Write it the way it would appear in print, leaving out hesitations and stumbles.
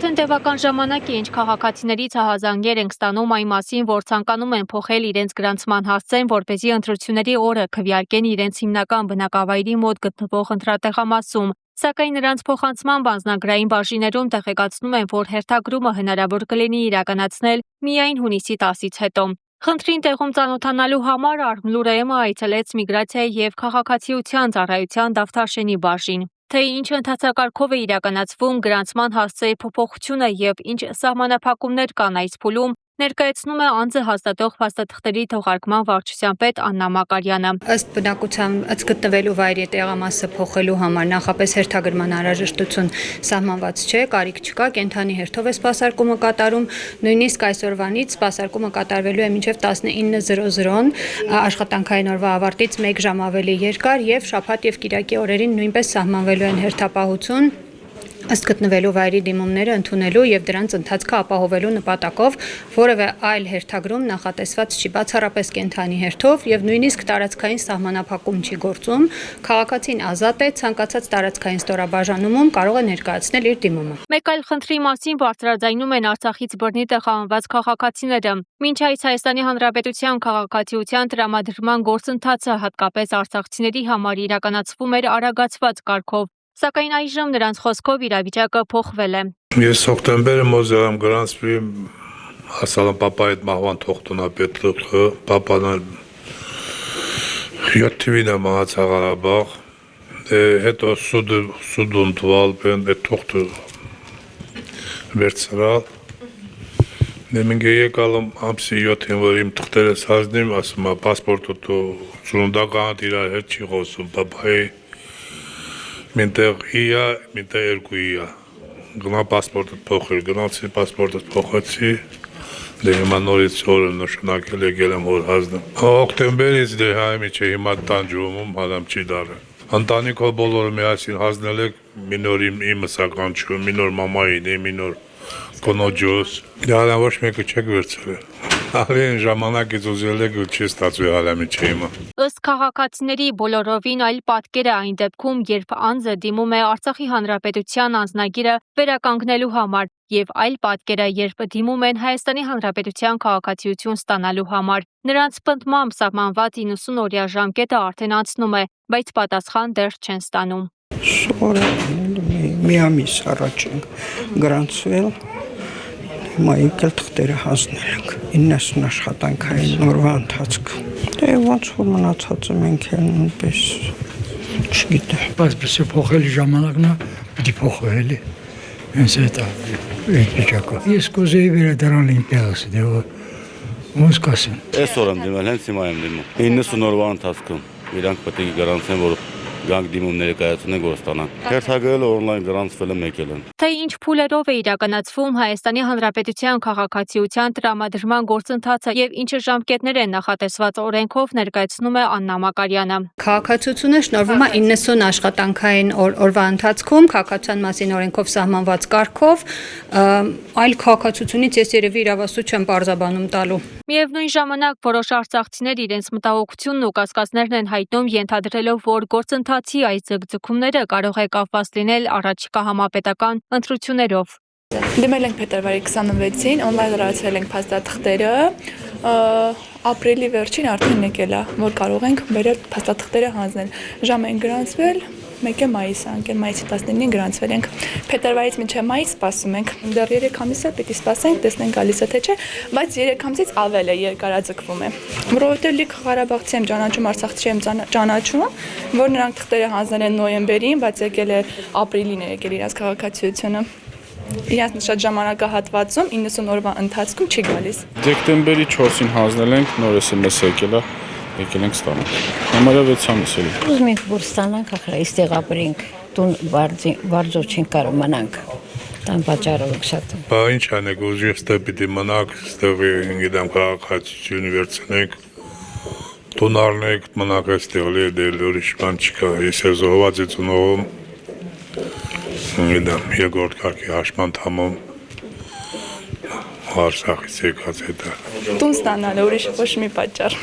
Արդեն տևական ժամանակ է, ինչ քաղաքացիներից ահազանգեր ենք ստանում այն մասին, որ ցանկանում են փոխել իրենց գրանցման հասցեն, որպեսզի ընտրությունների օրը քվեարկեն իրենց հիմնական բնակավայրի մոտ գտնվող ընտրատեղամասում, սակայն նրանց փոխանցման բանձնագրային բաժիններում տեղեկացնում են, որ հերթագրումը հնարավոր կլինի իրականացնել միայն հունիսի 10-ից հետո։ Խնդրին տեղում ծանոթանալու համար Արմլուրը այցելեց միգրացիայի և քաղաքացիության ծառայության Դավթաշենի բաժին։ Թե ինչ ընթացակարգով է իրականացվում գրանցման հասցեի փոփոխությունը եւ ինչ սահմանափակումներ կան այս փուլում, ներկայացնում է անձը հաստատող փաստաթղթերի թողարկման վարչության պետ Աննա Մակարյանը։ Ըստ բնակության գտնվելու վայրի տեղամասը փոխելու համար նախապես հերթագրման անհրաժեշտություն սահմանված չէ, կարիք չկա, կենթանի հերթով է սպասարկումը կատարում, նույնիսկ այսօրվանից սպասարկումը կատարվելու է մինչև 19:00 աշխատանքային օրվա ավարտից 1 ժամ ավելի երկար եւ շաբաթ եւ կիրակի օրերին նույնպես սահմանվելու են հերթապահություն ըստ գտնվելու վայրի դիմումները ընդունելու եւ դրանց ընթացքը ապահովելու նպատակով որևէ այլ հերթագրում նախատեսված չի, բացառապես կենթանի հերթով եւ նույնիսկ տարածքային սահմանափակում չի գործում, քաղաքացին ազատ է ցանկացած տարածքային ստորաբաժանումում կարող է ներկայացնել իր դիմումը։ Մեկ այլ խնդրի մասին բարձրաձայնում են Արցախից բռնի տեղահանված քաղաքացիները։ Մինչ այս Հայաստանի Հանրապետության քաղաքացիության տրամադրման գործընթացը հատկապես արցախցիների համար իրականացվում էր արագացված կարգով, սակայն այժմ նրանց խոսքով իրավիճակը փոխվել է։ Ես հոկտեմբերը մոզերամ գրանցվի հասալան պապայի հետ մահվան թողտնապետը, պապան 7 թվին է մահացավ Ղարաբաղ, հետո սուդ ընդուալ բեն այդ թողտը վերցրալ։ Մենք եկալ ամսի 7-ին, որ իմ թղթերս հանձնեմ, ասում է պասպորտը դու ծնունդական իրար հետ չի խոսում, պապայի մինտեղ իա, մինտեղ երկու իա, գնա պասպորտը փոխել, գնացի պասպորտը փոխեցի, դե հիմա նորից օրը նշանակել եկել եմ որ հանձնեմ։ Հոկտեմբերից դե հայմի չէ, հիմա տանջում, հալամ չի դարը։ Ընտանիքով բոլորը միասին հանձնել եք, մինոր իմս ականջում, մինոր մամային, մինոր կոնոջոս, դարան ոչ մեկը չեք վերցրել։ Ալին ժամանակից ուզել եք ու չի ստացվի հալամի չէ հիմա։ Ըստ քաղաքացիների բոլորովին այլ պատկեր է այն դեպքում, երբ անձը դիմում է Արցախի Հանրապետության անձնագիրը վերականգնելու համար եւ այլ պատկեր է, երբ դիմում են Հայաստանի Հանրապետության քաղաքացիություն ստանալու համար։ Նրանց պնդմամբ սահմանված 90-օրյա ժամկետը արդեն անցնում է, բայց պատասխան դեռ չեն ստանում։ Մի ամիս առաջ ենք գրանցվել, հիմա եկել թղթերը հանձնել ենք 90 աշխատանքային օրվա ընթացքում։ Դե ոնց որ մնացածը մենք էլ նույնպես չգիտեմ։ Բայց փոխել ժամանակն է, պիտի փոխվի էլի։ Հենց այդ վիճակը։ Ես կուզեի վերադառնալ իմ տեղս, դե ոնց կասեմ։ Այսօր եմ դիմել, հենց հիմա եմ դիմում։ 90 օրվա ընթացքում իրանք պետք է գրանցեն, որ գանք դիմում ներկայացնեն որ ստանան։ Հերթագրելը օնլայն գրանցվել եմ եկել են։ Թե ինչ փուլերով է իրականացվում Հայաստանի Հանրապետության քաղաքացիության տրամադրման գործընթացը եւ ինչ ժամկետներ են նախատեսված օրենքով ներկայացնում է Աննա Մակարյանը։ Քաղաքացիությունը շնորհվում է 90 աշխատանքային օրվա ընթացքում քաղաքացիության մասին օրենքով սահմանված կարգով, այլ քաղաքացիությունից ես երևի իրավասու չեմ պարզաբանում տալու։ Միևնույն ժամանակ որոշ արցախցիներ իրենց մտահոգությունն ու կասկածներն են հայտնում ենթադրելով, որ գործընթացի այս ձգձգումները կարող է կապված լինել առաջիկա համապետական ընտրություններով։ Դիմել ենք փետրվարի 26-ին, օնլայն լրացրել ենք փաստաթղթերը, ապրիլի վերջին արդեն եկել է, որ կարող ենք վերել փաստաթղթերը հանձնել։ Ժամ են գրանցվել, 1 մայիս անկել մայիսի 19-ին գրանցվել ենք։ Փետրվարից մինչև մայիս սպասում ենք։ Դեռ 3 ամիս է պիտի սպասենք, տեսնենք գալիս է թե չէ, բայց 3 ամսից ավել է երկարաձգվում է։ Որովհետև լիք Ղարաբաղցի եմ ճանաչում, Արցախցի եմ ճանաչում, որ նրանք թղթերը հանձնել են նոյեմբերին, բայց եկել է ապրիլին է եկել իրաց քաղաքացիությունը։ Իրաց շատ ժամանակահատվածում 90 օրվա ընթացքում չի գալիս։ Դեկտեմբերի 4-ին հանձնել ենք, նոր SMS եկել է, եկել ենք ստանալ։ Համարյա 6 ամիս էլի։ Ուզում ենք որ ստանանք, ախր այստեղ ապրենք, տուն բարձով չենք կարող մնանք։ Տան պատճառով ենք շատ։ Բա ինչ անեք, ուզի ստե պիտի մնաք, ստեղ գիտեմ քաղաքացիություն վերցնեք, տուն առնեք, մնաք այստեղ լի դե ուրիշ բան չկա, ես զոհված եմ ծնողում, գիտեմ երկրորդ կարգի հաշմանդամում Արցախից եկած հետը։ Տուն ստանալը ուրիշ ոչ մի պատճառ։